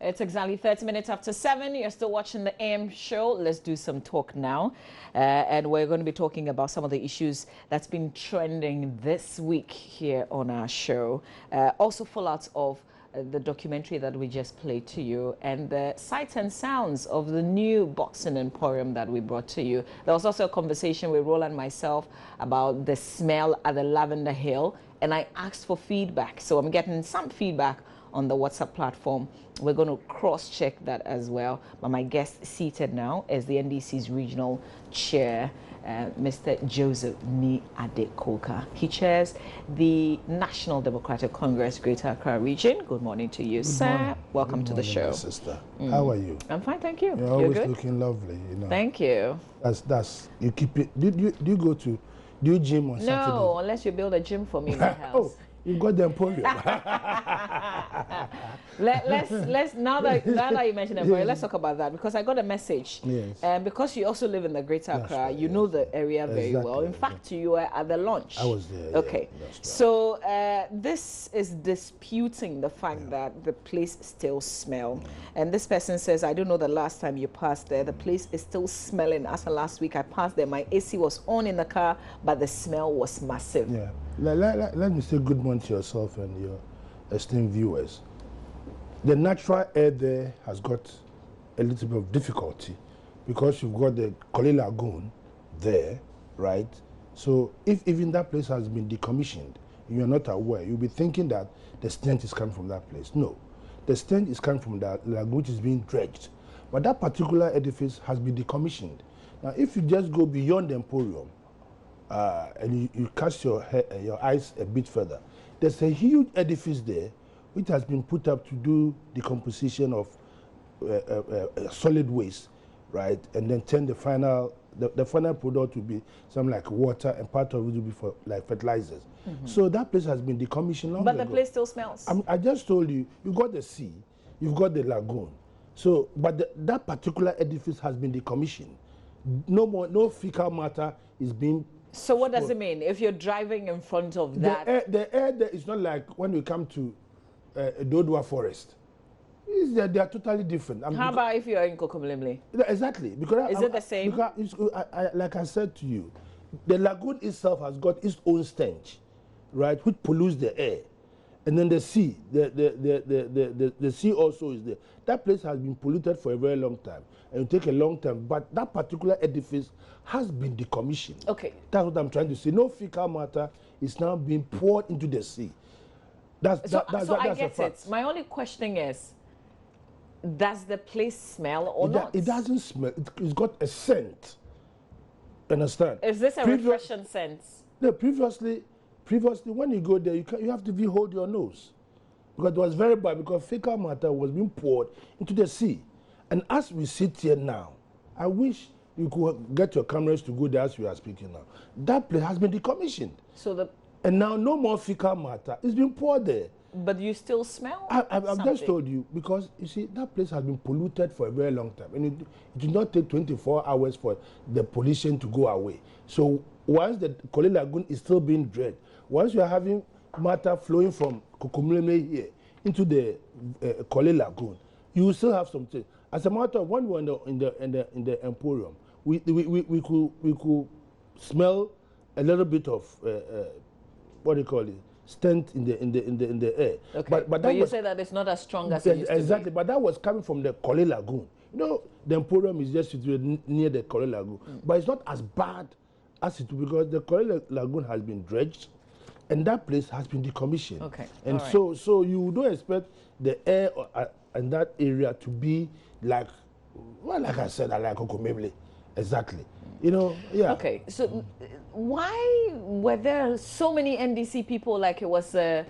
It's exactly 30 minutes after 7. You're still watching the AM show. Let's do some talk now. And we're going to be talking about some of the issues that's been trending this week here on our show. Also fallouts of the documentary that we just played to you and the sights and sounds of the new boxing emporium that we brought to you. There was also a conversation with Roland and myself about the smell at the Lavender Hill, and I asked for feedback. So I'm getting some feedback on the WhatsApp platform. We're going to cross-check that as well. But my guest seated now is the NDC's regional chair, Mr. Joseph Ni Adekoka. He chairs the National Democratic Congress Greater Accra region. Good morning to you, sir. Morning. Welcome Good to the morning, show. my sister. How are you? I'm fine, thank you. You're always good? looking lovely, you know. Thank you. That's you keep it. Do you gym on Saturday? No, unless you build a gym for me in my house. Oh, you got the emporium. let's now that you mentioned emporium, let's talk about that, because I got a message. Yes. And because you also live in the Greater Accra, right, you know the area very well. In fact, you were at the launch. I was there. Okay. Yeah, that's right. So this is disputing the fact that the place still smells. And this person says, I don't know the last time you passed there. The place is still smelling. As of last week, I passed there. My AC was on in the car, but the smell was massive. Yeah. Let me say good morning to yourself and your esteemed viewers. The natural air there has got a little bit of difficulty because you've got the Kole Lagoon there, right? So if even that place has been decommissioned, you're not aware, you'll be thinking that the stench is coming from that place. No, the stench is coming from that lagoon which is being dredged. But that particular edifice has been decommissioned. Now, if you just go beyond the emporium, and you cast your eyes a bit further, there's a huge edifice there which has been put up to do decomposition of solid waste, right? And then turn the final product to be something like water, and part of it will be for like fertilizers. So that place has been decommissioned long ago. But the place still smells. I just told you, you got the sea, you've got the lagoon. So, but that particular edifice has been decommissioned. No fecal matter is being. So what does it mean if you're driving in front of that? The air there is not like when you come to Dodua Forest. They are totally different. How about if you're in Kokomlemle? Exactly. Because is it the same? Because like I said to you, the lagoon itself has got its own stench, right, which pollutes the air. And then the sea, the sea also is there. That place has been polluted for a very long time, and it will take a long time. But that particular edifice has been decommissioned. Okay. That's what I'm trying to say. No fecal matter is now being poured into the sea. That's I a get fact. it. My only question is, does the place smell or not? It doesn't smell. It's got a scent. Understand? Is this a refreshing scent? No, previously, when you go there, you have to hold your nose, because it was very bad, because fecal matter was being poured into the sea. And as we sit here now, I wish you could get your cameras to go there as we are speaking now. That place has been decommissioned. And now no more fecal matter is being poured there. But you still smell I've just told you, because you see, that place has been polluted for a very long time. And it did not take 24 hours for the pollution to go away. So once the Kole Lagoon is still being dredged, once you are having matter flowing from Kokomlemle here into the Kole Lagoon, you will still have something. As a matter of, when we were in the emporium, we could smell a little bit of what do you call it, stench in the air. Okay. But you say that it's not as strong as it used to be. Exactly, but that was coming from the Kole Lagoon. You know, the emporium is just situated near the Kole Lagoon, but it's not as bad as it, because the Kole Lagoon has been dredged, and that place has been decommissioned. Okay. And so you don't expect the air in that area to be like, well, like I said, I like Kokomlemle. Exactly. You know, yeah. Okay, so why were there so many NDC people like it was a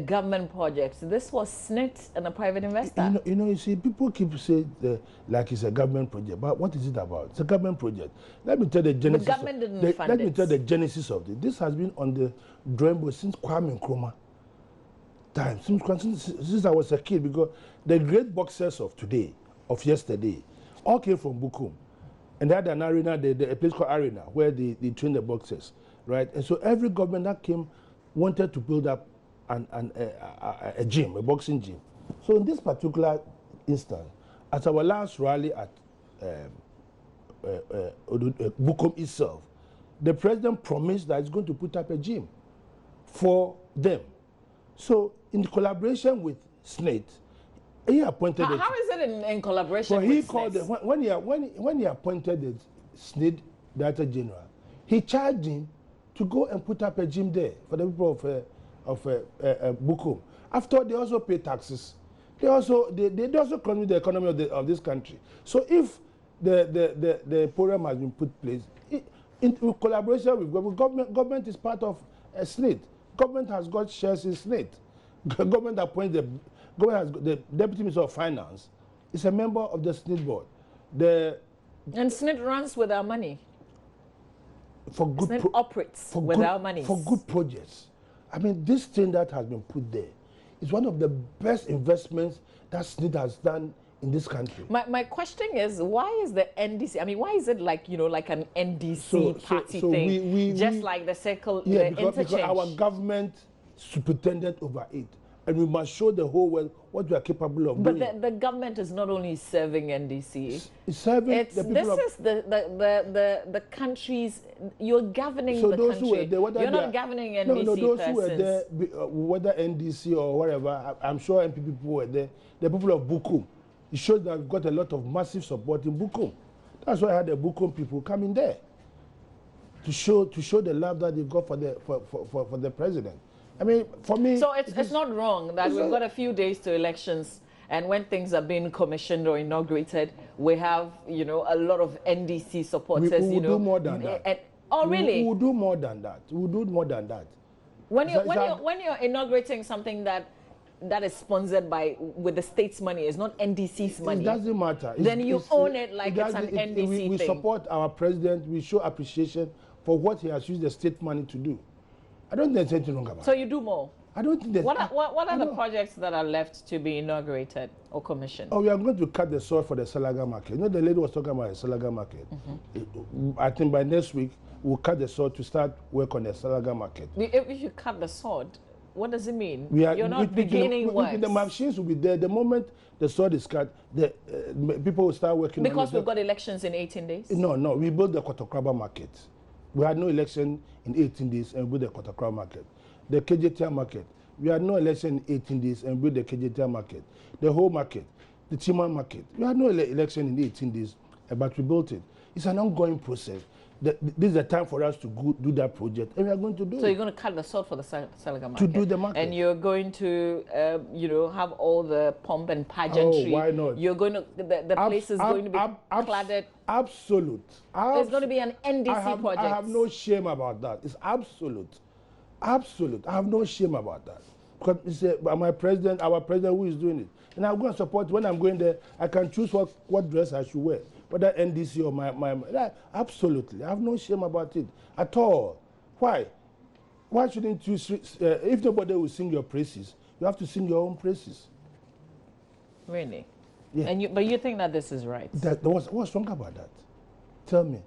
government project? This was SNIT and a private investor. You see, people keep saying like it's a government project, but what is it about? It's a government project. Let me tell the genesis. The government didn't fund it. Let me tell the genesis of it. This has been on the drawing board since Kwame Nkrumah time, since I was a kid, because the great boxers of today, of yesterday, all came from Bukum. And they had an arena, a place called Arena, where they train the boxers, right? And so every government that came wanted to build up a gym, a boxing gym. So in this particular instance, at our last rally at Bukom itself, the president promised that he's going to put up a gym for them. So, in collaboration with SNAIT, he appointed. How is it in collaboration with he SNAIT? called when he appointed the SNAIT Director General, he charged him to go and put up a gym there for the people of Bukom. After all, they also pay taxes. They also contribute the economy of this country. So if the program has been put place in collaboration with government is part of SNAIT. Government has got shares in SNAIT. Government appoints the Deputy Minister of Finance is a member of the SNAIT board. And SNAIT runs with our money. For good SNAIT operates with our money. For good projects. I mean, this thing that has been put there is one of the best investments that SNAIT has done in this country. My question is, why is the NDC, I mean, why is it like, like an NDC party thing? Just like the circle, yeah, the interchange. Because our government superintendent over it. And we must show the whole world what we are capable of doing. But the government is not only serving NDC. It's serving the people. This is the country's, you're governing so the those country. Who were there, you're not governing NDC No, those persons. who were there, whether NDC or whatever, I'm sure NPP people were there. The people of Bukom. It shows that we've got a lot of massive support in Bukom. That's why I had the Bukom people coming there to show the love that they've got for the president. I mean, for me... So it's not wrong that we've got a few days to elections, and when things are being commissioned or inaugurated, we have, a lot of NDC supporters, we will do more than that. Oh, really? We will do more than that. We will do more than that. When you're inaugurating something that is sponsored with the state's money, it's not NDC's money. It doesn't matter. Then you own it like it's an NDC thing. We support our president. We show appreciation for what he has used the state money to do. I don't think there's anything wrong about it. So you do more? I don't think there's... What are the projects that are left to be inaugurated or commissioned? Oh, we are going to cut the soil for the Salaga market. The lady was talking about the Salaga market. I think by next week, we'll cut the soil to start work on the Salaga market. If you cut the sword, what does it mean? You're not beginning work. The machines will be there. The moment the sword is cut, the people will start working because on it. We've got elections in 18 days? No, we built the Kotokraba market. We had no election in 18 days and built the Kotokraba market. The KJTR market, we had no election in 18 days and built the KJTR market. The whole market, the Chima market, we had no election in 18 days, but we built it. It's an ongoing process. This is the time for us to go do that project, and we are going to do it. So you're going to cut the sword for the Salaga market? To do the market. And you're going to, have all the pomp and pageantry. Oh, why not? You're going to, the place is going to be cladded. Absolute. There's going to be an NDC project. I have no shame about that. It's absolute. Absolute. I have no shame about that. Because it's our president who is doing it. And I'm going to support, when I'm going there, I can choose what dress I should wear. Whether NDC or my absolutely. I have no shame about it at all. Why? Why shouldn't you, if nobody will sing your praises, you have to sing your own praises. Really? Yeah. But you think that this is right? What's wrong about that? Tell me.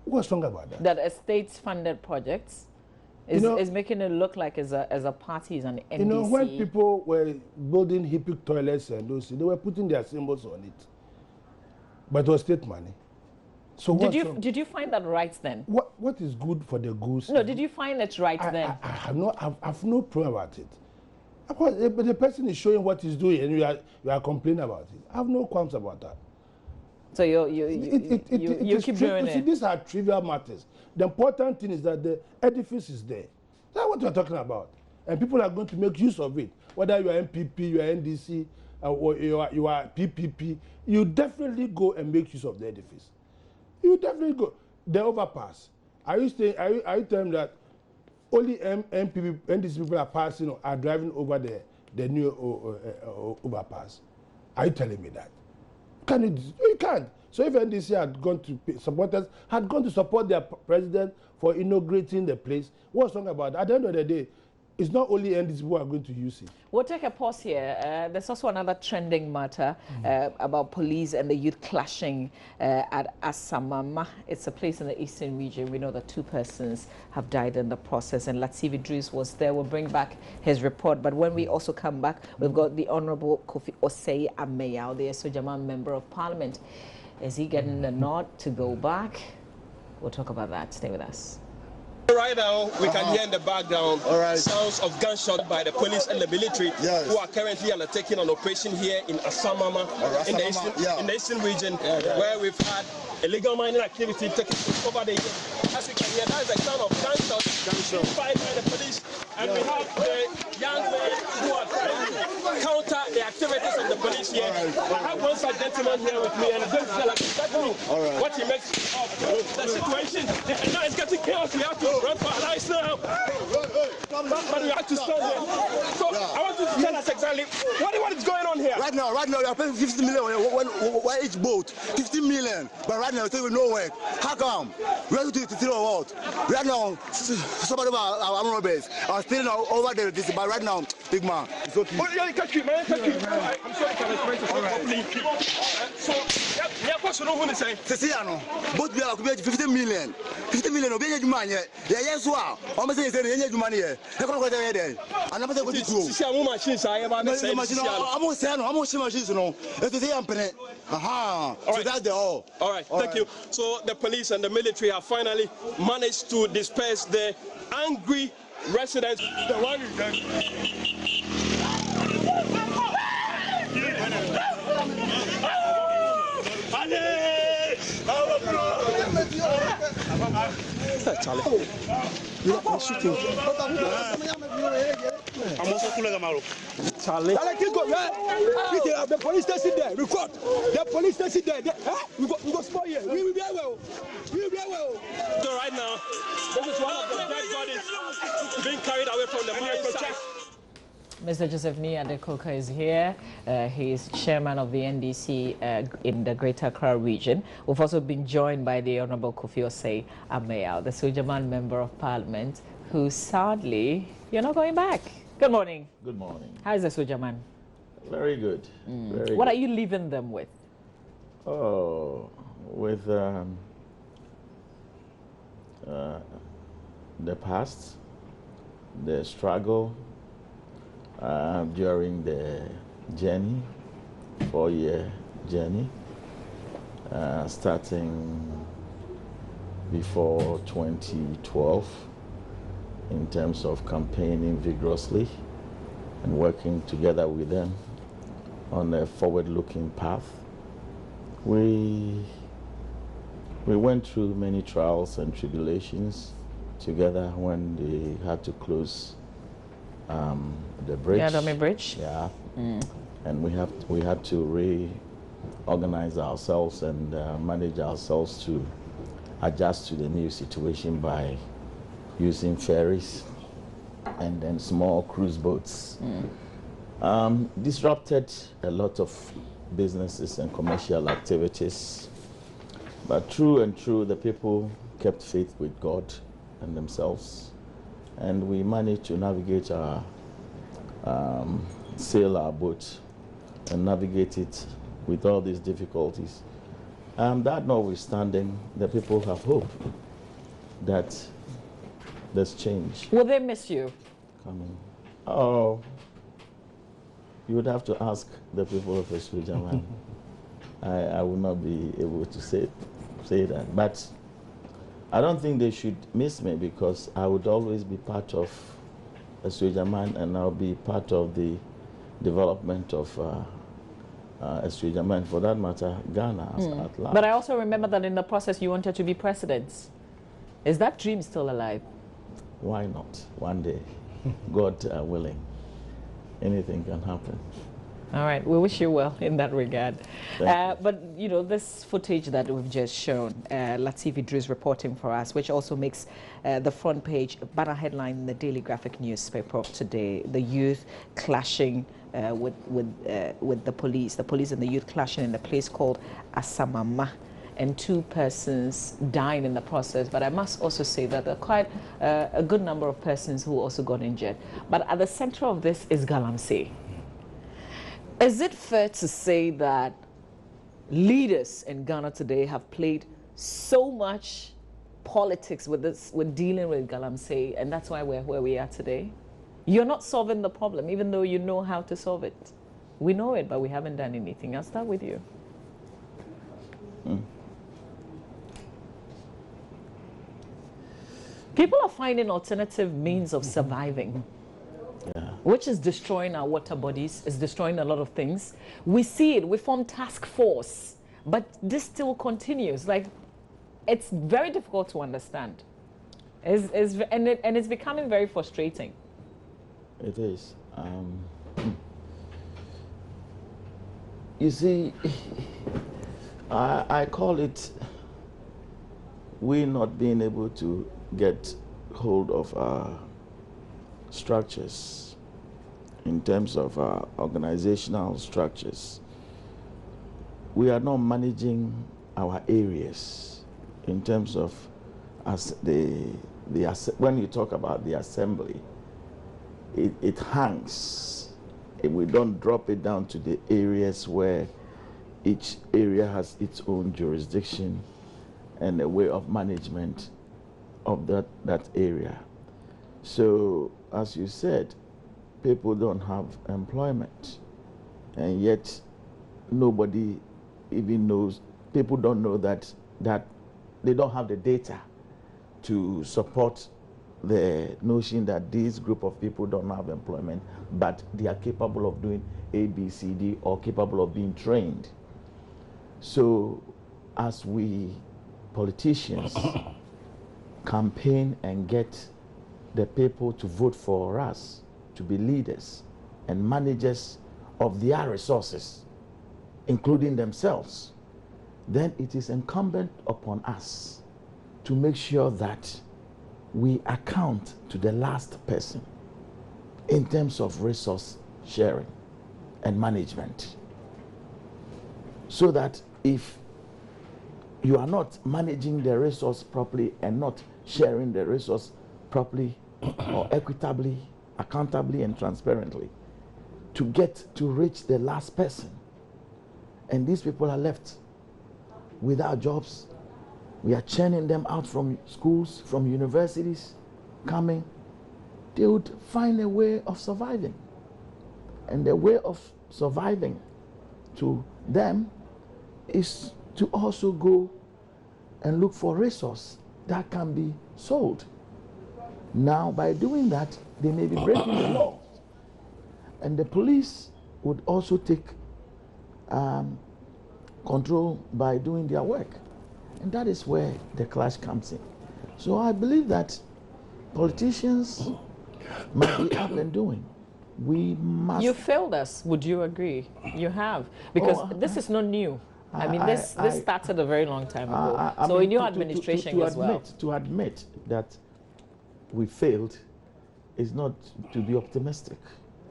What's wrong about that? That a state-funded projects is making it look like as a party, as an NDC. When people were building hippie toilets and those, they were putting their symbols on it. But it was state money. So did you find that right then? What is good for the goose? No, did you find it right then? I have no problem about it. Of course, but the person is showing what he's doing, and you are complaining about it. I have no qualms about that. So you keep doing it. See, these are trivial matters. The important thing is that the edifice is there. That's what we're talking about, and people are going to make use of it. Whether you are MPP, you are NDC, or you are PPP, you definitely go and make use of the edifice. You definitely go. The overpass. Are you telling that only MPP, NDC people are passing or are driving over the new overpass? Are you telling me that? You can't. So if NDC had gone to support their president for inaugurating the place, what's wrong about that? At the end of the day, it's not only NDC who are going to use it. We'll take a pause here. There's also another trending matter about police and the youth clashing at Asamama. It's a place in the eastern region. We know that 2 persons have died in the process, and Latif Idris was there. We'll bring back his report. But when we also come back, we've got the Honorable Kofi Osei Ameyaw, the Sojaman Member of Parliament. Is he getting the nod to go back? We'll talk about that. Stay with us. Right now, we can hear in the background sounds of gunshots by the police and the military who are currently undertaking an operation here in Asamama, in the eastern region, where we've had illegal mining activity taking place over the years. As you can hear, that is the sound of gunshots fired by the police, and we have the young men who are trying to counter the activities of the police here. I have one such gentleman here with me, and he's going to tell us exactly what he makes of the situation. And now it's getting chaos. We have to run for our lives now. But we have to stand there. So I want you to tell us exactly what is going on here. Right now, we are paying 50 million one each boat. 50 million. But right now, we still no work. How come? We have to do what? Right now, somebody of our armor base are still over there. But right now, big man, it's okay. Oh, yeah, catch me, man. Catch me. I'm sure I can explain to properly. So, yeah, what's wrong with saying? Both we are 50 million. 50 million. Obey money. Yes, wow. I'm saying any money here. I can't go there. I'm not going to do. See, I'm machines. I am I'm saying machines. No, it's the company. Aha. So that's the all. All right. Thank you. So the police and the military have finally managed to disperse the angry residents. The one Charlie. I'm shooting. I'm also cooler than Maro. Charlie. The police station there. Record. The police station there. We got spot here. We will be well. We will be well. So right now, this is one of the dead bodies being carried away from the mine site. Mr. Joseph Adekoka is here. He is chairman of the NDC in the Greater Accra region. We've also been joined by the Honorable Kofi Osei Ameyaw, the Sojaman Member of Parliament, who sadly, you're not going back. Good morning. Good morning. How is the Sojaman? Very good. Very what good. are you leaving them with? Oh, with the past, the struggle, during the journey, 4-year journey, starting before 2012 in terms of campaigning vigorously and working together with them on a forward-looking path. We went through many trials and tribulations together when they had to close the bridge. Yeah, Dome Bridge. Yeah. And we had to reorganize ourselves and manage ourselves to adjust to the new situation by using ferries and then small cruise boats. Disrupted a lot of businesses and commercial activities. But true, the people kept faith with God and themselves. And we managed to navigate our, sail our boat and navigate it with all these difficulties. That notwithstanding, the people have hope that there's change Will they miss you? coming. Oh, you would have to ask the people of Eswijaman. I will not be able to say that. But I don't think they should miss me because I would always be part of Eswijaman and I'll be part of the development of Eswijaman, for that matter, Ghana at large. But I also remember that in the process you wanted to be president. Is that dream still alive? Why not? One day, God willing, anything can happen. All right, we wish you well in that regard. Thank you. But, you know, this footage that we've just shown, Latif Idris reporting for us, which also makes the front page banner headline in the Daily Graphic newspaper of today, the youth clashing with the police and the youth clashing in a place called Asamama. and 2 persons dying in the process. But I must also say that there are quite a good number of persons who also got injured. But at the center of this is Galamsey. Is it fair to say that leaders in Ghana today have played so much politics with this, with dealing with Galamsey, and that's why we're where we are today? You're not solving the problem, even though you know how to solve it. We know it, but we haven't done anything. I'll start with you. People are finding alternative means of surviving, which is destroying our water bodies, is destroying a lot of things. We see it, we form task force, but this still continues. Like, it's very difficult to understand. And it's becoming very frustrating. It is. You see, I call it we not being able to get hold of our structures in terms of our organizational structures. We are not managing our areas in terms of as when you talk about the assembly, it hangs. We don't drop it down to the areas where each area has its own jurisdiction and a way of management of that area. So, as you said, people don't have employment, and yet nobody even knows. People don't know that they don't have the data to support the notion that this group of people don't have employment, but they are capable of doing A, B, C, D, or capable of being trained. So, as we politicians campaign and get the people to vote for us to be leaders and managers of their resources, including themselves, then it is incumbent upon us to make sure that we account to the last person in terms of resource sharing and management. So that if you are not managing the resource properly and not sharing the resource properly or equitably, accountably and transparently, to get to reach the last person, and these people are left without jobs. We are churning them out from schools, from universities, coming. They would find a way of surviving. And the way of surviving to them is to also go and look for resource that can be sold. Now, by doing that, they may be breaking the law. And the police would also take control by doing their work. And that is where the clash comes in. So I believe that politicians must be up and doing. We must. You failed us, would you agree? You have. Because this is not new. I mean, this started a very long time ago. I so mean, in your administration as well. To admit that we failed is not to be optimistic.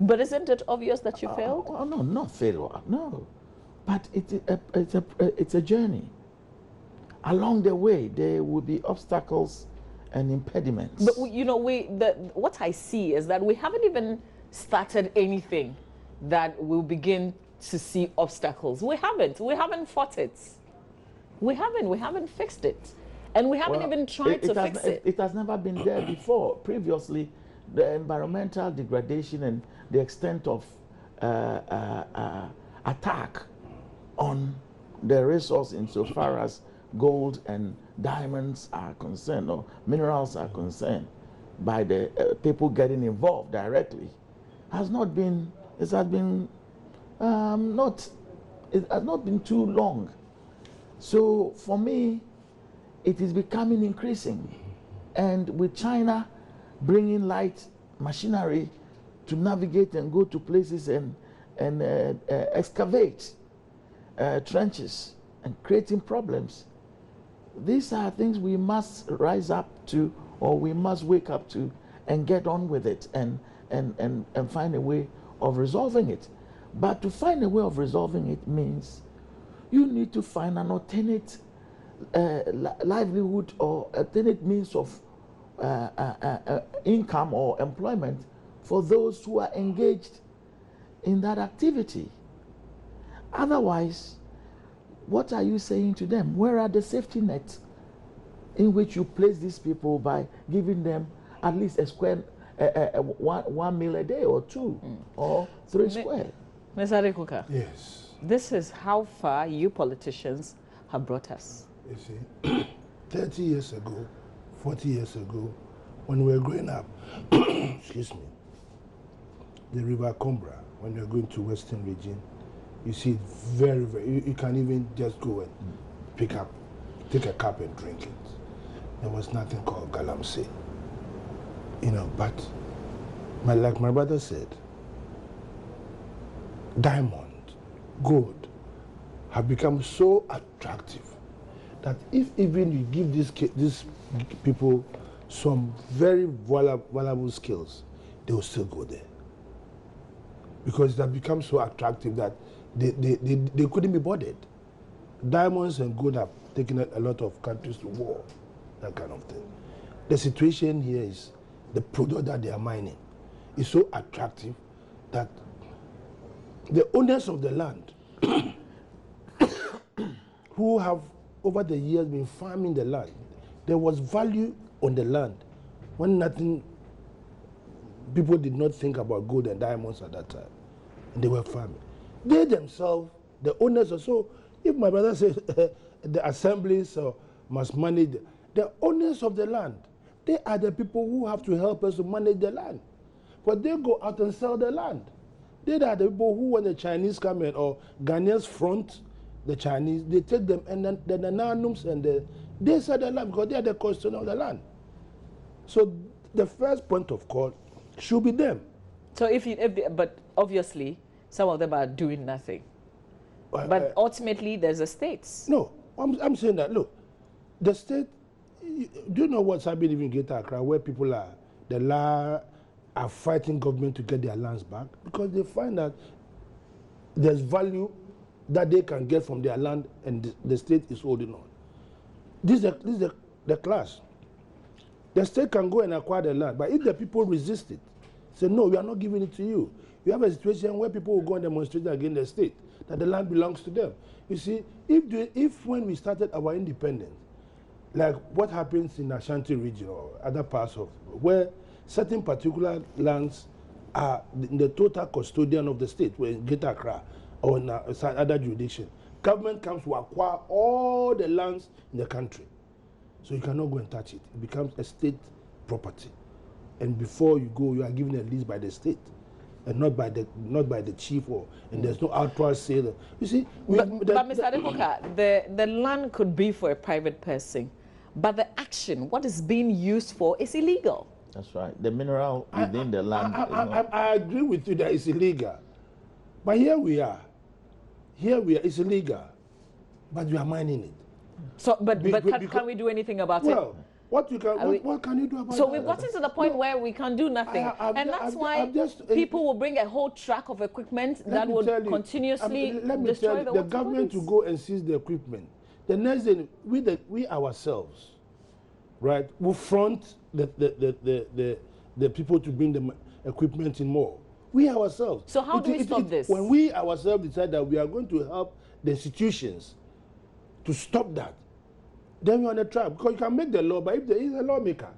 But isn't it obvious that you failed? Oh, no, not failure, no. But it's a journey. Along the way, there will be obstacles and impediments. But you know, what I see is that we haven't even started anything that will begin to see obstacles. We haven't fought it. We haven't fixed it. And we haven't even tried to fix it. It has never been there before. Previously, the environmental degradation and the extent of attack on the resource insofar as gold and diamonds are concerned, or minerals are concerned, by the people getting involved directly, it has not been too long. So for me, it is becoming increasing, and with China bringing light machinery to navigate and go to places and excavate trenches and creating problems. These are things we must rise up to, or we must wake up to, and get on with it and find a way of resolving it. But to find a way of resolving it means you need to find an alternate livelihood or alternate means of income or employment for those who are engaged in that activity. Otherwise, what are you saying to them? Where are the safety nets in which you place these people by giving them at least a square, one meal a day or two or 3 square? Mr. Rekuka. Yes. This is how far you politicians have brought us. You see, 30 years ago, 40 years ago, when we were growing up, excuse me, the River Combra, when you're going to Western region, you see it very, very, you can even just go and take a cup and drink it. There was nothing called Galamsey. You know, but like my brother said, diamond, gold have become so attractive that if even you give these people some very valuable skills, they will still go there. Because it has become so attractive that they couldn't be bothered. Diamonds and gold have taken a lot of countries to war, that kind of thing. The situation here is the product that they are mining is so attractive that the owners of the land who have over the years been farming the land, there was value on the land when people did not think about gold and diamonds at that time. And they were farming. They themselves, the owners are so, if my brother says the assemblies must manage, the owners of the land, they are the people who have to help us to manage the land. But they go out and sell the land. They are the people who, when the Chinese come in, or Ghanaians front the Chinese, they take them and then the Nanums and they sell the land because they are the custodian of the land. So the first point of call should be them. So but obviously some of them are doing nothing. But ultimately there's the states. No, I'm saying that, look, the state, do you know what's happening in Greater Accra, where people are fighting government to get their lands back? Because they find that there's value that they can get from their land and the state is holding on. This is the clash. The state can go and acquire the land, but if the people resist it, say, no, we are not giving it to you. You have a situation where people will go and demonstrate against the state, that the land belongs to them. You see, if when we started our independence, like what happens in Ashanti region or other parts of, where certain particular lands are the total custodian of the state, where in Greater Accra or in other jurisdiction, government comes to acquire all the lands in the country. So you cannot go and touch it. It becomes a state property. And before you go, you are given a lease by the state, and not by the chief, and there's no outright sale. You see, but Mr. Adekoka, the land could be for a private person, but the action, what is being used for, is illegal. That's right. The mineral within the land. I agree with you that it's illegal, but here we are. It's illegal, but we are mining it. So, but can we do anything about it? Well, what can you do about it? So we've gotten to the point where we can do nothing. And that's why people will bring a whole truck of equipment that would continuously destroy the government to go and seize the equipment. The next thing, we ourselves, right, will front the people to bring the equipment in more. We ourselves. So how do we stop this? When we ourselves decide that we are going to help the institutions to stop that, then we're on a trap. Because you can make the law, but if there is a lawmaker,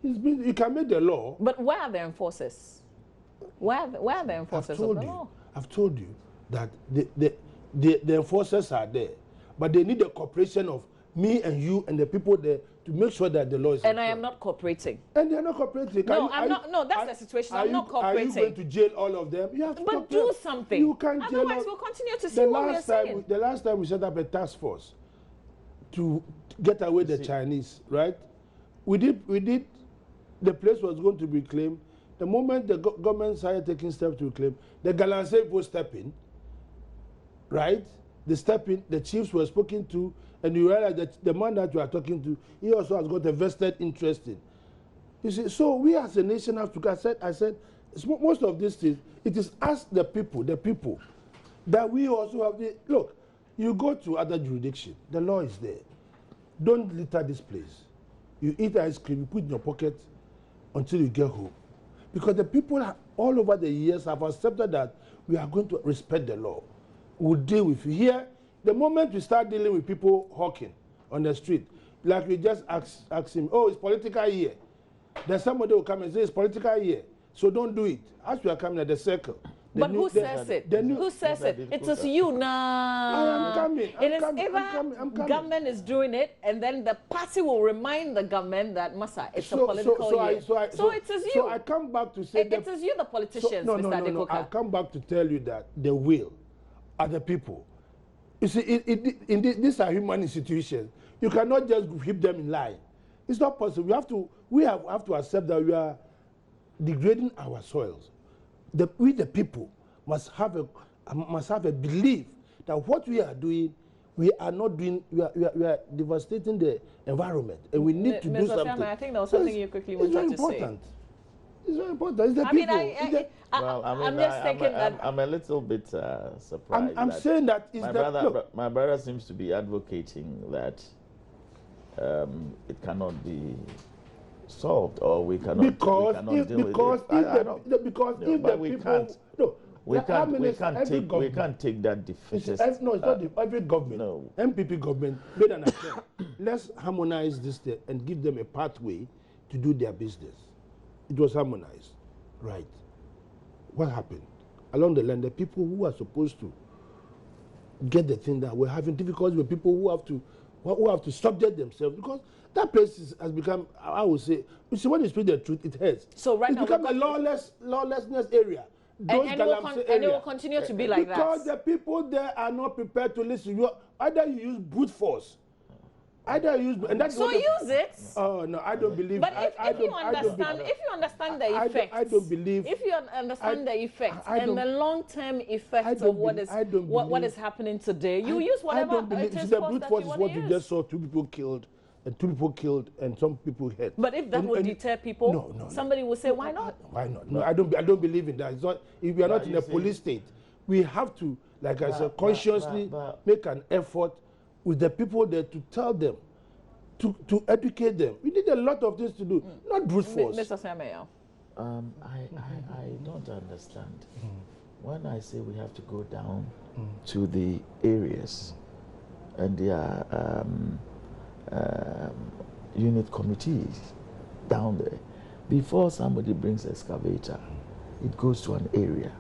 you can make the law. But where are the enforcers? Where are the enforcers of the law? I've told you that the enforcers are there, but they need the cooperation of me and you and the people there to make sure that the law is And I am not cooperating. And they're not cooperating. No, I'm not. No, that's the situation. I'm not cooperating. Are you going to jail all of them? You have to but do something. You can't jail. Otherwise, we'll continue to see what we're saying. The last time we set up a task force to get away the Chinese, right? We did. The place was going to be claimed. The moment the government started taking steps to claim, the Galamsey people step in, right? They step in. The chiefs were spoken to. And you realize that the man that you are talking to, he also has got a vested interest in. You see, so we as a nation have to, I said, most of these things, it is us, the people, that we also have look, you go to other jurisdictions, the law is there. don't litter this place. You eat ice cream, you put it in your pocket until you get home. Because the people all over the years have accepted that we are going to respect the law. We'll deal with you. Here, the moment we start dealing with people hawking on the street, like we just ask him, oh, it's political year. Then somebody will come and say, it's political year, so don't do it. As we are coming at the circle. But who says it? Who says it? It is you now. I'm coming. It is either government is doing it, and then the party will remind the government that, Masa, it's a political year. So it is you. So I come back to say it is you, the politicians, Mr. Adekoka. I come back to tell you that the will are the people. You see, these are human institutions. You cannot just keep them in line. It's not possible. We have to accept that we are degrading our soils. We the people must have a belief that what we are doing, we are not doing. We are devastating the environment, and we need to do something. I think there was something you quickly wanted to say. It's very important. It's the people. I'm just thinking that I'm a little bit surprised. I'm saying that my brother seems to be advocating that it cannot be solved, or we cannot deal with it. We can't take that defeatist. No, it's not every government. No. MPP government made an attempt. Let's harmonize this thing and give them a pathway to do their business. It was harmonized, right? What happened? Along the line, the people who are supposed to get the thing that we're having difficulties with, people who have to subject themselves, because that place has become, I would say, you see, when you speak the truth, it hurts. So right it's now become a lawlessness area. And it will continue to be like that. Because the people there are not prepared to listen. Either you use brute force, and that's so use it. Oh no, I don't believe. But if you understand the effects, I don't believe. If you understand the effects and the long-term effects of what is happening today, you use whatever it is. The brute force is what you just saw: two people killed, and some people hurt. But if that would deter people, somebody will say, why not? Why not? No, I don't believe in that. It's not. If we are not in a police state, we have to, like I said, consciously make an effort with the people there to tell them, to educate them. We need a lot of things to do, not brute force. Mr. Samuel. I don't understand. When I say we have to go down to the areas and there are unit committees down there, before somebody brings an excavator, it goes to an area.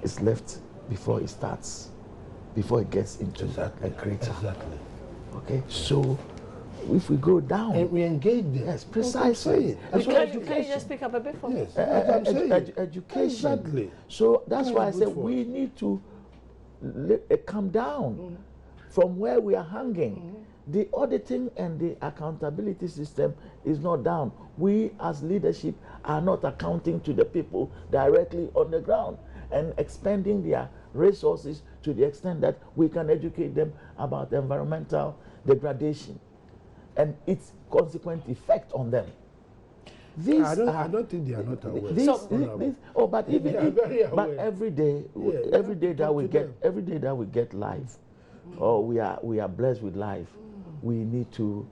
It's left before it starts, before it gets into a crater. Exactly. Okay, so if we go down and we engage them, yes, precisely. Can you just pick up a bit for me? Yes, education. Exactly. So that's why I said we need to come down from where we are hanging. The auditing and the accountability system is not down. We as leadership are not accounting to the people directly on the ground and expending their resources to the extent that we can educate them about environmental degradation and its consequent effect on them. I don't think they are not aware. But every day that we get life, or we are blessed with life, we need to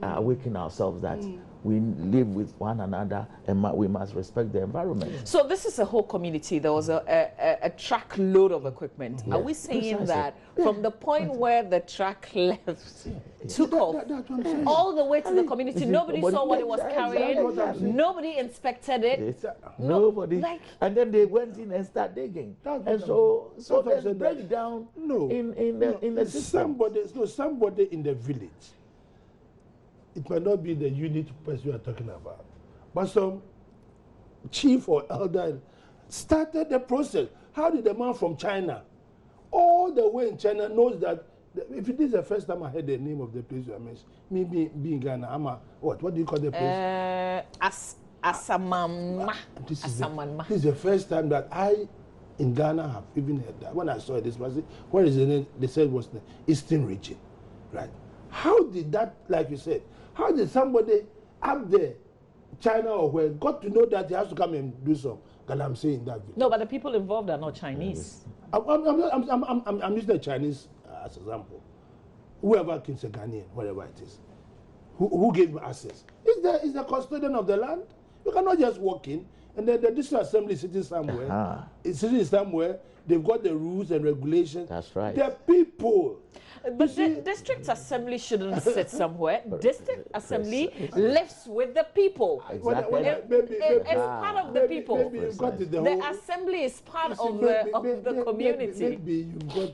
awaken ourselves that we live with one another and we must respect the environment. So this is a whole community. There was a truckload of equipment. Yes. Are we saying that from the point where the truck left, took off, all the way to the community, nobody saw what it was carrying, nobody inspected it, nobody, and then they went in and started digging, and so there's a breakdown in the system. Somebody in the village. It might not be the unit person we are talking about, but some chief or elder started the process. How did the man from China, all the way in China, knows that? If it is the first time I heard the name of the place I mentioned, me being Ghana, I'm a, what do you call the place? Asamama. This is the first time that I in Ghana have even heard that. When I saw this, what is the name? They said it was the Eastern region, right? How did that, like you said, how did somebody up there, China or where, got to know that he has to come and do some Galamsey in that village? No, but the people involved are not Chinese. I'm using the Chinese as an example. whoever is a Ghanaian, whatever it is, who gave him access? Is the custodian of the land? You cannot just walk in, and then the district assembly is sitting somewhere. It's sitting somewhere. They've got the rules and regulations. That's right. The people. But the district assembly shouldn't sit somewhere. District assembly lives with the people. Exactly. It's part of the people. The assembly is part of the community. Maybe you've got.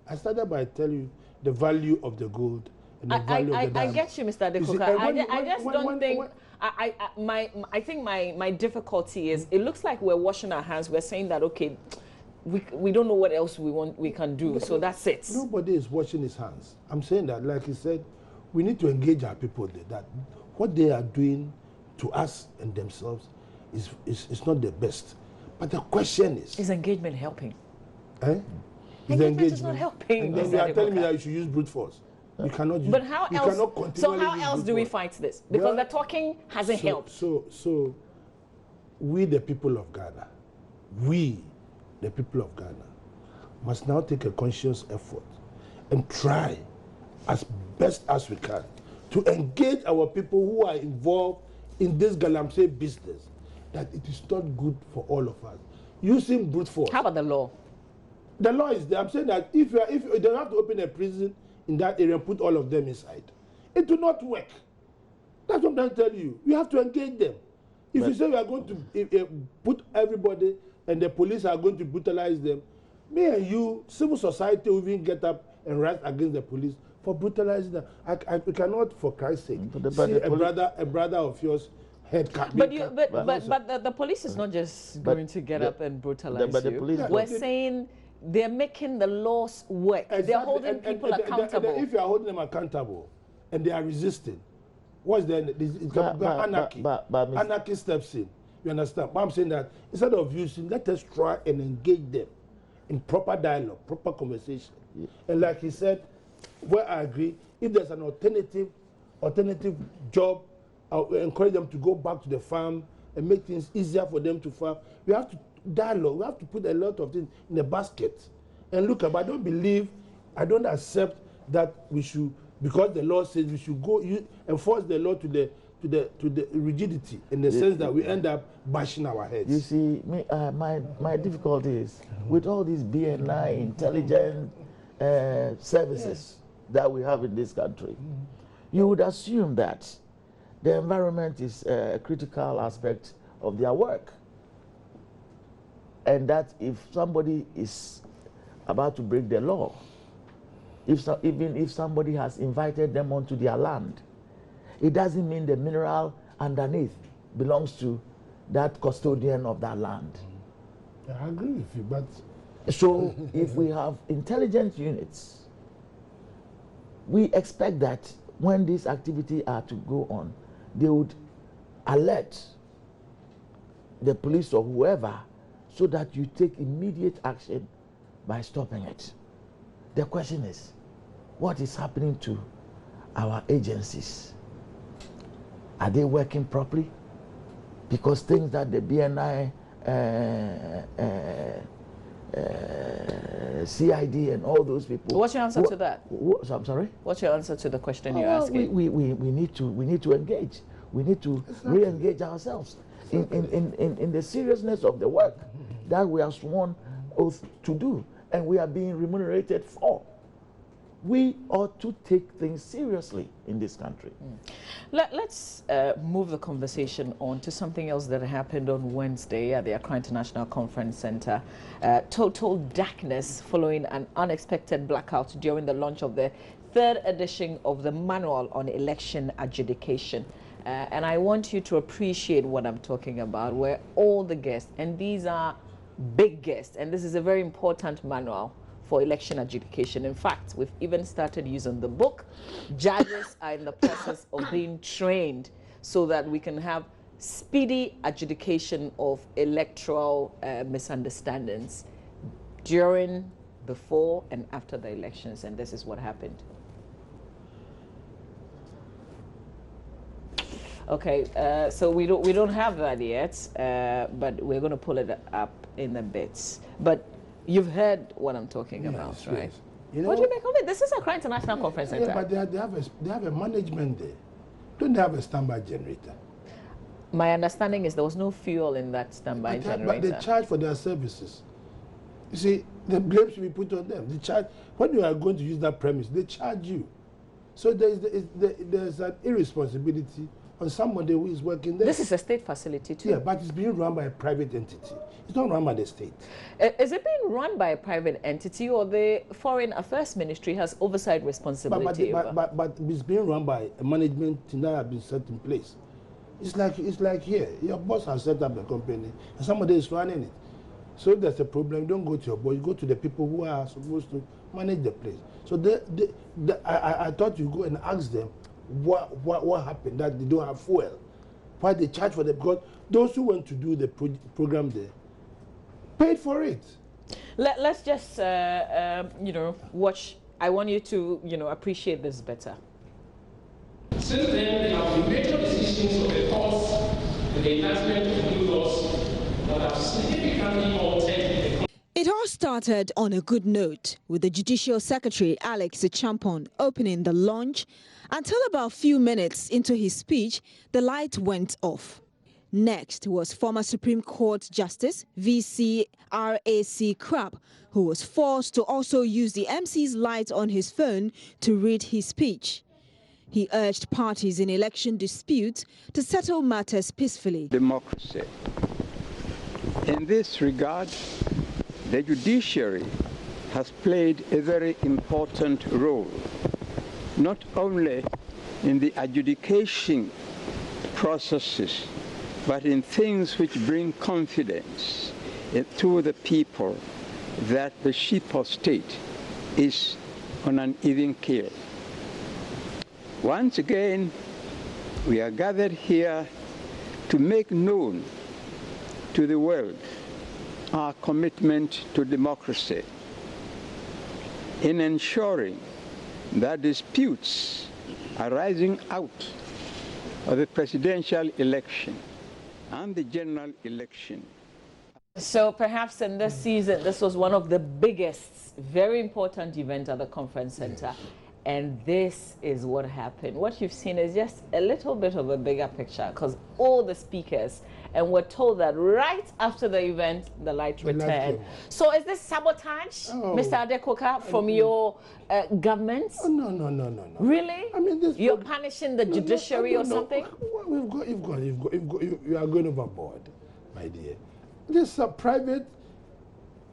I started by telling you the value of the gold and the value of the diamond. I get you, Mr. Dekoka. I just don't think. I think my difficulty is it looks like we're washing our hands. We're saying that okay. We don't know what else we can do, so that's it. Nobody is washing his hands. I'm saying that, like he said, we need to engage our people there. That what they are doing to us and themselves is not the best. But the question is engagement helping? Eh? Engagement is not helping. And then you are telling me that you should use brute force. You cannot use. But how else? So how else do we fight this? Because the talking hasn't helped. So we the people of Ghana, the people of Ghana, must now take a conscious effort and try as best as we can to engage our people who are involved in this Galamsey business, that it is not good for all of us. Using brute force. How about the law? The law is there. I'm saying that if you don't have to open a prison in that area and put all of them inside, it will not work. That's what I'm trying to tell you. You have to engage them. If you say we are going to put everybody and the police are going to brutalize them, me and you, civil society will even get up and rise against the police for brutalizing them. We cannot, for Christ's sake, see a brother of yours head cut. But the police is not just going to get up and brutalize you. We're saying they're making the laws work. Exactly. They're holding people accountable. And if you are holding them accountable and they are resisting, what's the anarchy? Anarchy steps in. You understand? But I'm saying that instead of using, let us try and engage them in proper dialogue, proper conversation. Yeah. And like he said, where I agree, if there's an alternative job, I'll encourage them to go back to the farm and make things easier for them to farm. We have to dialogue. We have to put a lot of things in a basket. And look, I don't accept that we should, because the law says we should go enforce the law to the rigidity, in the sense that we end up bashing our heads. You see, my difficulty is with all these BNI intelligence services that we have in this country. You would assume that the environment is a critical aspect of their work, and that if somebody is about to break the law, even if somebody has invited them onto their land, it doesn't mean the mineral underneath belongs to that custodian of that land. I agree with you, but... So if we have intelligence units, we expect that when these activities are to go on, they would alert the police or whoever so that you take immediate action by stopping it. The question is, what is happening to our agencies? Are they working properly? Because things that the BNI, CID and all those people... What's your answer to that? I'm sorry? What's your answer to the question you're asking? We need to engage. We need to re-engage ourselves in the seriousness of the work that we are sworn oath to do and we are being remunerated for. We ought to take things seriously in this country. Let's move the conversation on to something else that happened on Wednesday at the Accra International Conference Center. Total darkness following an unexpected blackout during the launch of the 3rd edition of the Manual on Election Adjudication. And I want you to appreciate what I'm talking about, where all the guests, and these are big guests, and this is a very important manual for election adjudication. In fact, we've even started using the book. Judges are in the process of being trained so that we can have speedy adjudication of electoral misunderstandings during, before, and after the elections. And this is what happened. Okay, so we don't have that yet, but we're going to pull it up in a bit. But you've heard what I'm talking about, right? You know, what do you make of it? This is Accra International Conference Center. Yeah, but they have a management there. Don't they have a standby generator? My understanding is there was no fuel in that standby generator. But they charge for their services. You see, the blame should be put on them. They charge when you are going to use that premise. They charge you. So there's an irresponsibility on somebody who is working there. This is a state facility too. Yeah, but it's being run by a private entity. It's not run by the state. Is it being run by a private entity, or the Foreign Affairs Ministry has oversight responsibility? But it's being run by a management team that has been set in place. It's like here. Your boss has set up a company and somebody is running it. So if there's a problem, you don't go to your boss, you go to the people who are supposed to manage the place. So I thought you go and ask them what happened, that they don't have fuel, why they charge for them, because those who went to do the program there paid for it. Let's just watch. I want you to appreciate this better. Since then, there have been major decisions of the courts and the enactment of new laws that have significantly altered the. It all started on a good note, with the Judicial Secretary Alex Champon opening the launch. Until about a few minutes into his speech, the light went off. Next was former Supreme Court Justice V.C. R.A.C. Crabb, who was forced to also use the MC's light on his phone to read his speech. He urged parties in election disputes to settle matters peacefully. Democracy. In this regard, the judiciary has played a very important role, not only in the adjudication processes, but in things which bring confidence to the people that the ship of state is on an even keel. Once again, we are gathered here to make known to the world our commitment to democracy in ensuring that disputes arising out of the presidential election and the general election. So perhaps in this season, this was one of the biggest, very important events at the conference center. And this is what happened. What you've seen is just a little bit of a bigger picture, because all the speakers, and we're told that right after the event, the light returned. So is this sabotage, Mr. Adekoka, from your government? Oh, no. Really? I mean, you're punishing the judiciary or something? You are going overboard, my dear. This is a private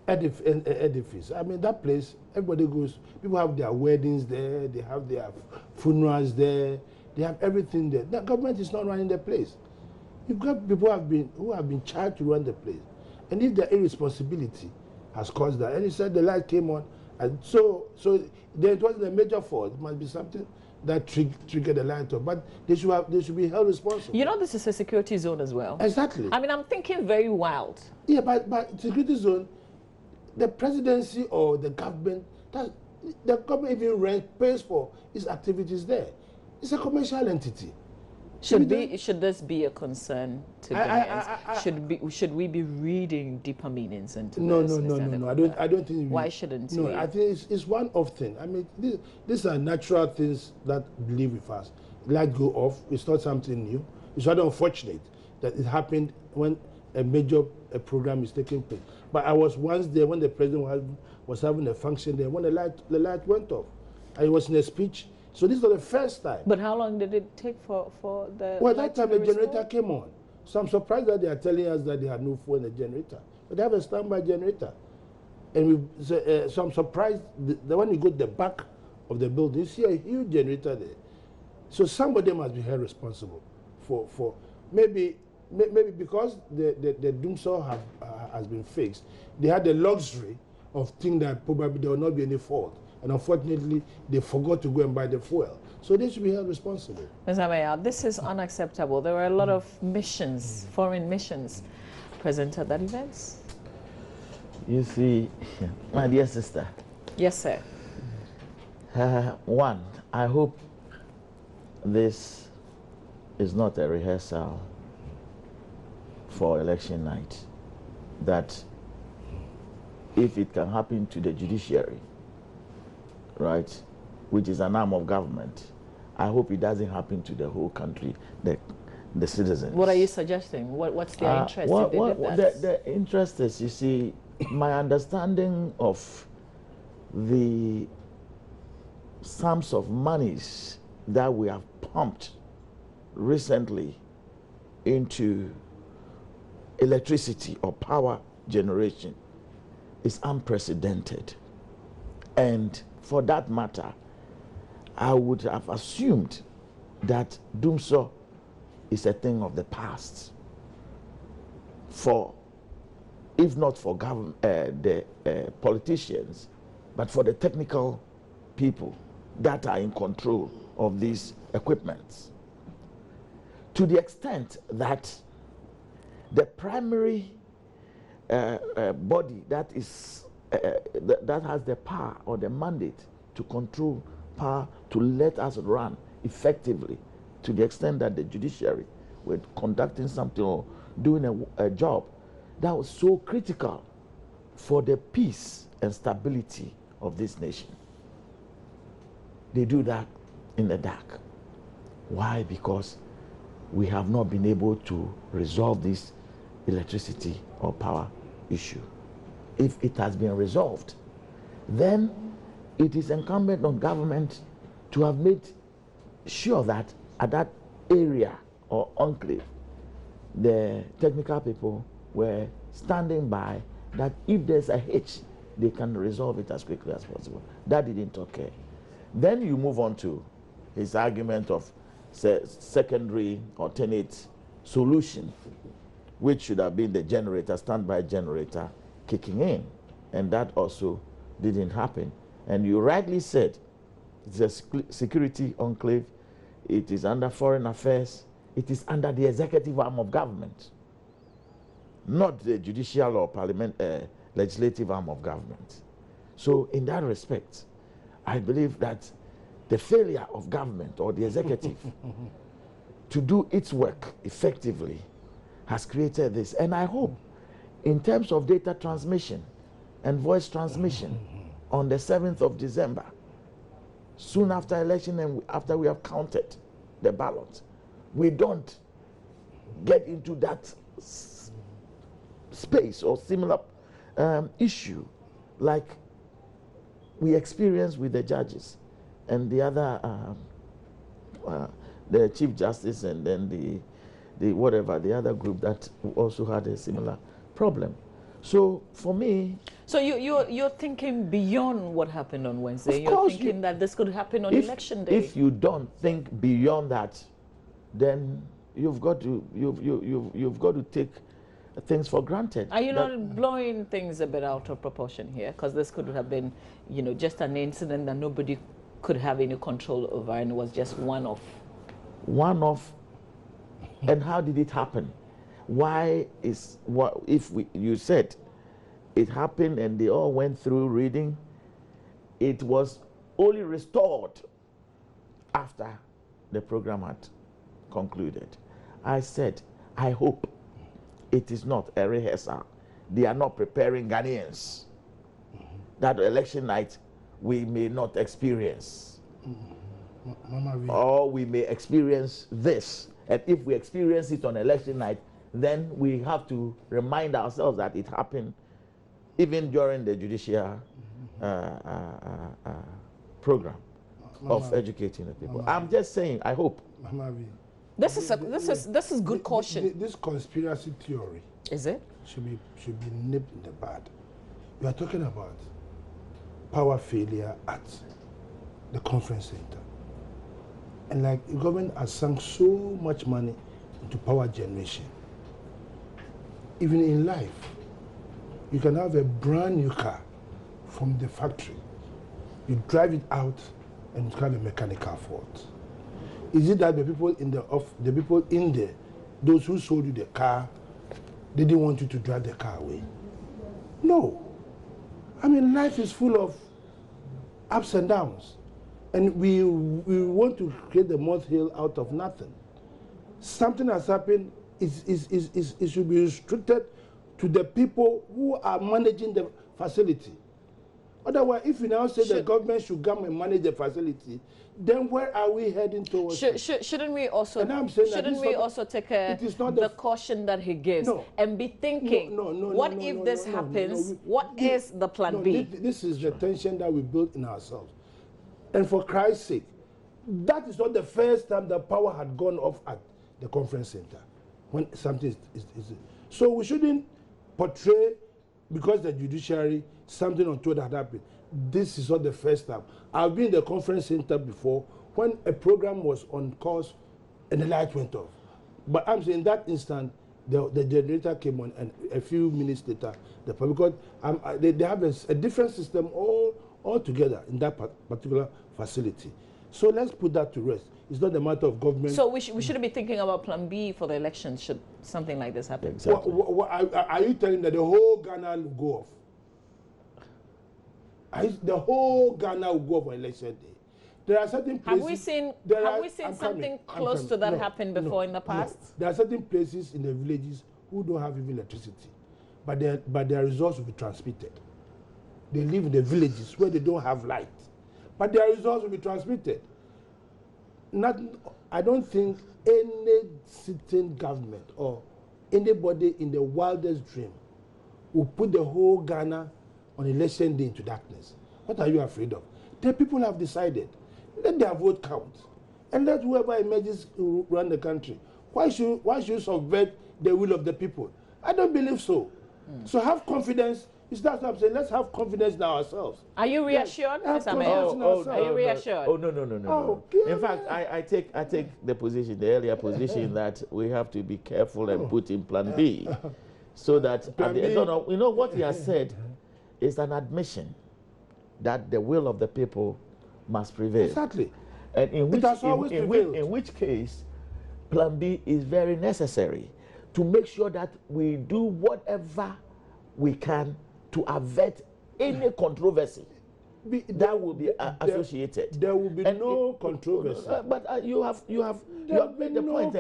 edifice. I mean, that place, everybody goes, people have their weddings there, they have their funerals there, they have everything there. The government is not running the place. You've got people who have been charged to run the place. And if their irresponsibility has caused that, and he said the light came on, and so then it wasn't a major fault. It must be something that triggered the light off. But they should be held responsible. You know, this is a security zone as well. Exactly. I mean, I'm thinking very wild. Yeah, but security zone, the presidency or the government, the government even pays for its activities there. It's a commercial entity. Should this be a concern to Ghanaians? Should we be reading deeper meanings into this? No. I don't think. Why shouldn't we? No, I think it's one of things. I mean, these are natural things that live with us. Light go off. It's not something new. It's rather unfortunate that it happened when a major program is taking place. But I was once there when the president was having a function there when the light went off. I was in a speech. So this was the first time. But how long did it take for the Well, that time the generator came on. So I'm surprised that they are telling us that they had no fuel in the generator. But they have a standby generator. And so I'm surprised that when you go to the back of the building, you see a huge generator there. So somebody must be held responsible for maybe because the doom saw has been fixed. They had the luxury of thinking that probably there will not be any fault. And unfortunately, they forgot to go and buy the fuel. So they should be held responsible. Mr. Mayor, this is unacceptable. There were a lot of missions, foreign missions, present at that event. You see, my dear sister. Yes, sir. One, I hope this is not a rehearsal for election night. That if it can happen to the judiciary, right, which is an arm of government, I hope it doesn't happen to the whole country, the citizens. What are you suggesting? What's their interest? The interest is, you see, my understanding of the sums of monies that we have pumped recently into electricity or power generation is unprecedented. And for that matter, I would have assumed that Dumso is a thing of the past. For, if not for the politicians, but for the technical people that are in control of these equipments. To the extent that the primary body that is that has the power or the mandate to control power to let us run effectively, to the extent that the judiciary were conducting something or doing a job that was so critical for the peace and stability of this nation. They do that in the dark. Why? Because we have not been able to resolve this electricity or power issue. If it has been resolved, then it is incumbent on government to have made sure that at that area or enclave, the technical people were standing by, that if there's a hitch, they can resolve it as quickly as possible. That didn't occur. Then you move on to his argument of secondary alternate solution, which should have been the generator, standby generator kicking in. And that also didn't happen. And you rightly said, it's a security enclave, it is under foreign affairs, it is under the executive arm of government, not the judicial or legislative arm of government. So in that respect, I believe that the failure of government or the executive to do its work effectively has created this. And I hope in terms of data transmission and voice transmission on the 7th of December, soon after election and after we have counted the ballot, we don't get into that space or similar issue like we experienced with the judges and the other, the Chief Justice, and then the whatever, the other group that also had a similar problem. So for me... So you're thinking beyond what happened on Wednesday. You're thinking that this could happen on election day. If you don't think beyond that, then you've got to take things for granted. Are you not blowing things a bit out of proportion here? Because this could have been, you know, just an incident that nobody could have any control over, and it was just one-off. One-off. And how did it happen? Why is you said it happened and they all went through reading? It was only restored after the program had concluded. I said, I hope it is not a rehearsal. They are not preparing Ghanaians that election night we may not experience. Or we may experience this. And if we experience it on election night, then we have to remind ourselves that it happened even during the judicial program of educating the people. I'm just saying, I hope. This is good caution. This conspiracy theory, is it? Should be nipped in the bud. You are talking about power failure at the conference center. And like the government has sunk so much money into power generation. Even in life, you can have a brand new car from the factory. You drive it out and it's got a mechanical fault. Is it that the people in there, those who sold you the car, they didn't want you to drive the car away? No. I mean, life is full of ups and downs. And we want to create the molehill out of nothing. Something has happened, it should be restricted to the people who are managing the facility. Otherwise, if we now say the government should come and manage the facility, then where are we heading towards? Shouldn't we also take the caution that he gives and be thinking, what if this happens? What is the plan B? This is the tension that we built in ourselves. And for Christ's sake, that is not the first time the power had gone off at the conference center. When something is so we shouldn't portray, because the judiciary, something untoward had happened. This is not the first time. I've been in the conference center before when a program was on course and the light went off. But I'm saying in that instant, the generator came on, and a few minutes later, because they have a different system all together in that particular facility. So let's put that to rest. It's not a matter of government. So we shouldn't be thinking about plan B for the election should something like this happen. Exactly. Are you telling that the whole Ghana will go off? The whole Ghana will go off on election day. There are certain places. Have we seen something close to that happen before in the past? No. There are certain places in the villages who don't have even electricity, but their results will be transmitted. They live in the villages where they don't have light, but their results will be transmitted. I don't think any sitting government or anybody in the wildest dream will put the whole Ghana on election day into darkness. What are you afraid of? The people have decided. Let their vote count, and let whoever emerges run the country. Why should you subvert the will of the people? I don't believe so. So have confidence. That's what I'm saying. Let's have confidence in ourselves. Are you reassured, Mr. Mayor? Are you reassured? Oh, no. In fact, I take the position, the earlier position, that we have to be careful and put in plan B, so that you know what he has said is an admission that the will of the people must prevail. Exactly. And in which case, plan B is very necessary to make sure that we do whatever we can to avert any controversy that will be associated. There will be no controversy. But you have made the point.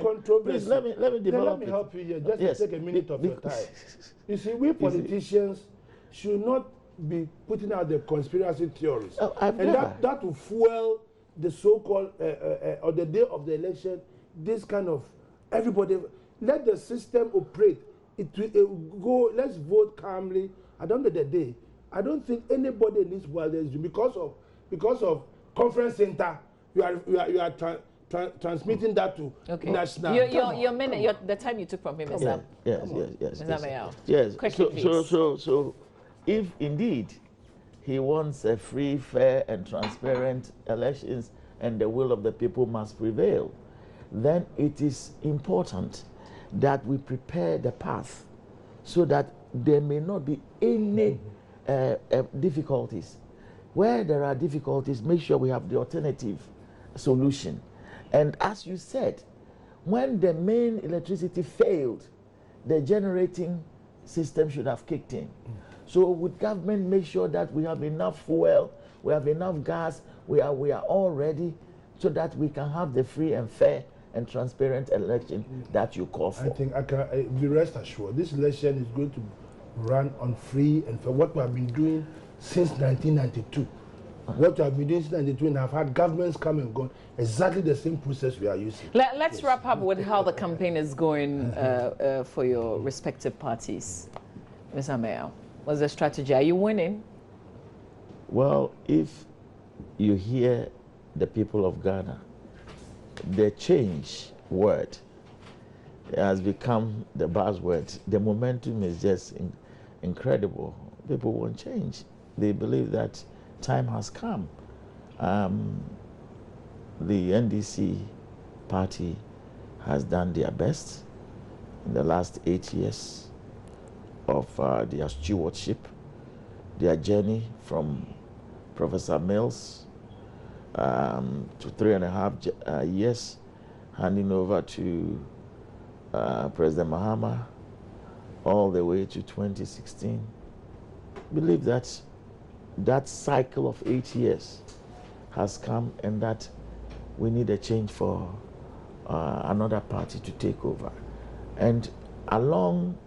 Please let me develop. Let me help you here. Just to take a minute of your time. You see, we politicians should not be putting out the conspiracy theories, that will fuel the so-called on the day of the election. This kind of everybody, let the system operate. It will go. Let's vote calmly. At the end of the day, I don't think anybody in this world is because of conference center. You are transmitting that to national. The time you took from him is up. Yes. Mr. Mayor. Yes. Quickly, please. So, if indeed he wants a free, fair, and transparent elections, and the will of the people must prevail, then it is important that we prepare the path so that there may not be any difficulties. Where there are difficulties, make sure we have the alternative solution. And as you said, when the main electricity failed, the generating system should have kicked in. So would government make sure that we have enough fuel, we have enough gas, we are all ready, so that we can have the free and fair and transparent election that you call for? I think I can be rest assured this election is going to run on free and fair. What we have been doing since 1992. What we have been doing since 1992, and I've had governments come and gone, exactly the same process we are using. Let's wrap up with how the campaign is going for your respective parties. Mr. Mayor, what's the strategy? Are you winning? Well, if you hear the people of Ghana, the change word has become the buzzword. The momentum is just incredible. People want change. They believe that time has come. The NDC party has done their best in the last 8 years of their stewardship, their journey from Professor Mills to 3.5 years, handing over to President Mahama, all the way to 2016. Believe that that cycle of 8 years has come, and that we need a change for another party to take over. And along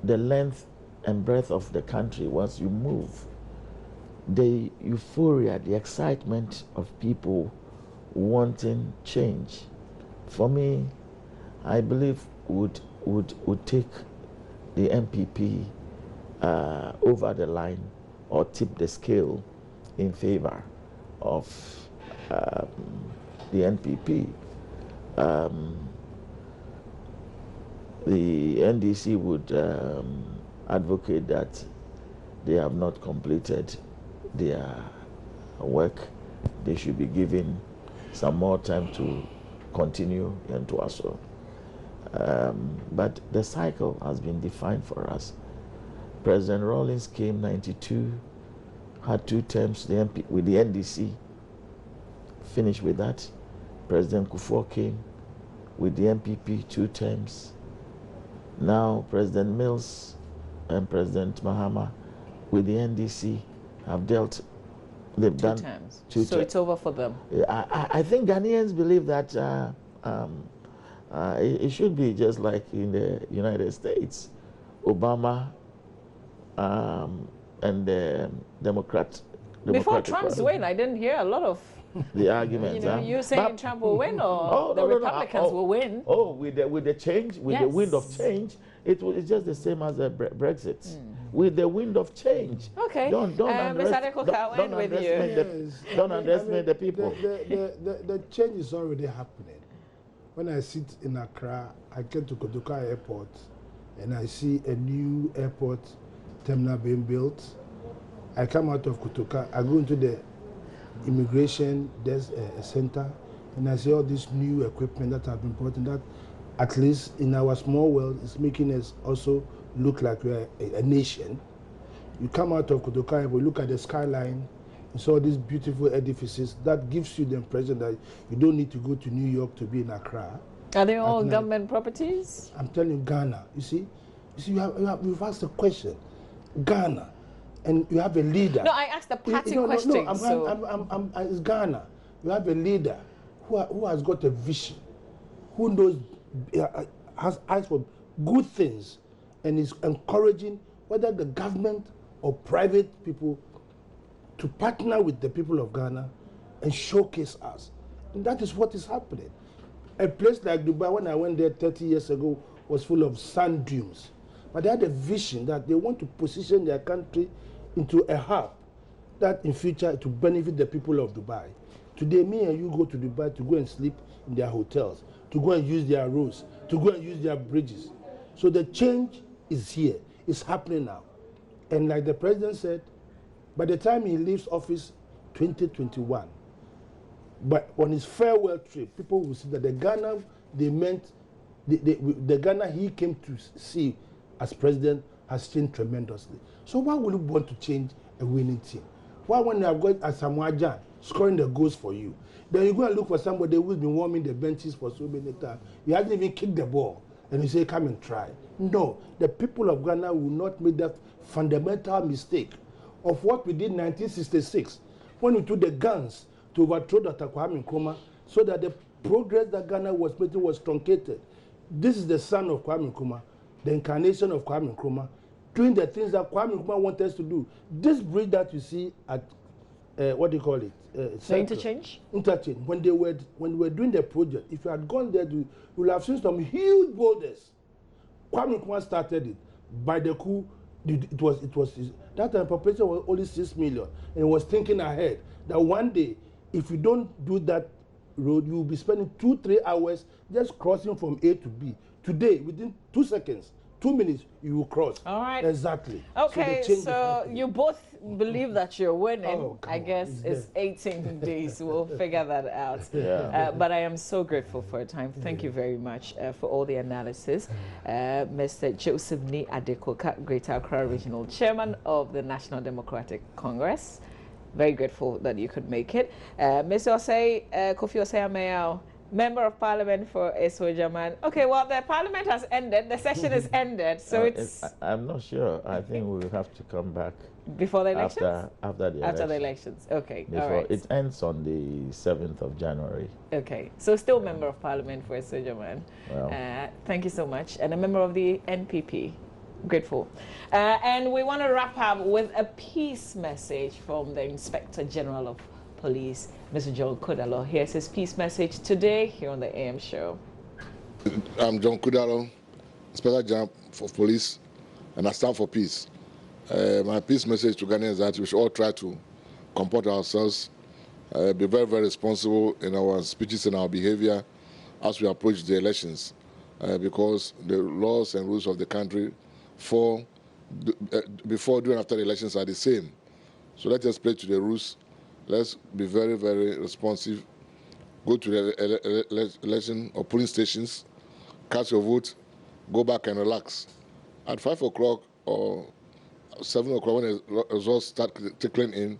the length and breadth of the country, once you move, the euphoria, the excitement of people wanting change, for me, I believe would take the MPP over the line or tip the scale in favor of the NPP. The NDC would advocate that they have not completed their work. They should be given some more time to continue and to also. But the cycle has been defined for us. President Rawlings came 92, had 2 terms with the NDC, finished with that. President Kufuor came with the MPP, 2 terms. Now President Mills and President Mahama with the NDC have dealt. They've done 2 terms. 2 So it's over for them. I think Ghanaians believe that it should be just like in the United States. Obama and the Before Trump's win, I didn't hear a lot of the arguments. You saying Trump will win or the Republicans will win? Oh, with the change, with the wind of change, it's just the same as Brexit. With the wind of change. Okay. Don't underestimate the people. The change is already happening. When I sit in Accra, I get to Kotoka Airport and I see a new airport terminal being built. I come out of Kotoka, I go into the immigration center, and I see all this new equipment that have been brought in, that at least in our small world is making us also look like we are a nation. You come out of Kotoka, we look at the skyline, you saw these beautiful edifices. That gives you the impression that you don't need to go to New York to be in Accra. Are they all government properties? I'm telling you, Ghana. You see, you've asked a question. Ghana, and you have a leader. No, I asked a party question. No, it's Ghana. You have a leader who has got a vision, who knows, has eyes for good things, and is encouraging whether the government or private people to partner with the people of Ghana and showcase us. And that is what is happening. A place like Dubai, when I went there 30 years ago, was full of sand dunes. But they had a vision that they want to position their country into a hub that in future to benefit the people of Dubai. Today, me and you go to Dubai to go and sleep in their hotels, to go and use their roads, to go and use their bridges. So the change is here. It's happening now. And like the president said, by the time he leaves office 2021, but on his farewell trip, people will see that the Ghana the Ghana he came to see as president has changed tremendously. So why would you want to change a winning team? Why when you have got Asamoah Gyan scoring the goals for you, then you go and look for somebody who's been warming the benches for so many times. You hasn't even kicked the ball, and you say, come and try. No, the people of Ghana will not make that fundamental mistake of what we did in 1966, when we took the guns to overthrow Dr. Kwame Nkrumah, so that the progress that Ghana was making was truncated. This is the son of Kwame Nkrumah, the incarnation of Kwame Nkrumah, doing the things that Kwame Nkrumah wanted us to do. This bridge that you see at, what do you call it? The interchange? Interchange. When they were doing the project, if you had gone there, you would have seen some huge boulders. Kwame Nkrumah started it. By the coup, it was that time population was only 6 million, and it was thinking ahead that one day, if you don't do that road, you will be spending 2-3 hours just crossing from A to B. Today, within 2 seconds, 2 minutes, you will cross. All right. Exactly. Okay, so you both believe that you're winning. I guess it's 18 days. We'll figure that out. Yeah. But I am so grateful for your time. Thank you very much for all the analysis. Mr. Joseph Ni Adekoka, Greater Accra Regional Chairman of the National Democratic Congress. Very grateful that you could make it. Mr. Osei, Kofi Osei Ameao, Member of Parliament for Esojaman. Okay, well, the Parliament has ended. The session is ended, so I'm not sure. I think we will have to come back before the elections. After the elections. Okay. Before, all right. It ends on the 7th of January. Okay, so still Member of Parliament for Esojaman. Well, thank you so much, and a member of the NPP. Grateful. And we want to wrap up with a peace message from the Inspector General of Police, Mr. John Kudalo. Here's his peace message today here on the AM show. I'm John Kudalo, Inspector General of Police, and I stand for peace. My peace message to Ghanaians is that we should all try to comport ourselves, be very, very responsible in our speeches and our behavior as we approach the elections, because the laws and rules of the country before, during, and after the elections are the same. So let us play to the rules. Let's be very, very responsive. Go to the election or polling stations, cast your vote, go back and relax. At 5 o'clock or 7 o'clock, when the results start trickling in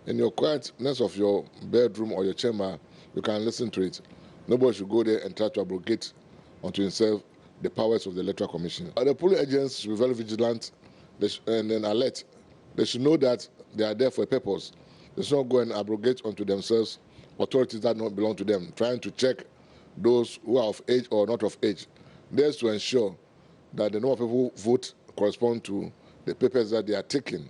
your quietness of your bedroom or your chamber, you can listen to it. Nobody should go there and try to abrogate unto himself the powers of the Electoral Commission. The polling agents should be very vigilant and then alert. They should know that they are there for a purpose. They should not go and abrogate unto themselves authorities that don't belong to them, trying to check those who are of age or not of age. There's to ensure that the number of people who vote correspond to the papers that they are taking,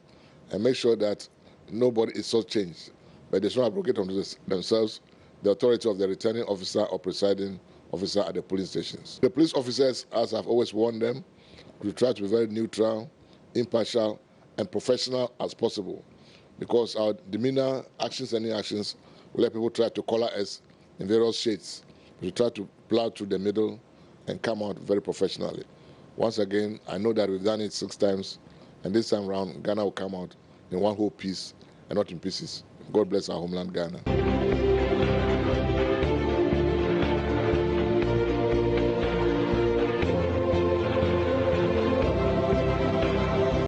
and make sure that nobody is shortchanged. But they should not abrogate unto themselves the authority of the returning officer or presiding officer at the polling stations. The police officers, as I've always warned them, to try to be very neutral, impartial, and professional as possible, because our demeanor, actions, and inactions will let people try to color us in various shades. We try to plow through the middle and come out very professionally. Once again, I know that we've done it 6 times, and this time around, Ghana will come out in one whole piece and not in pieces. God bless our homeland, Ghana.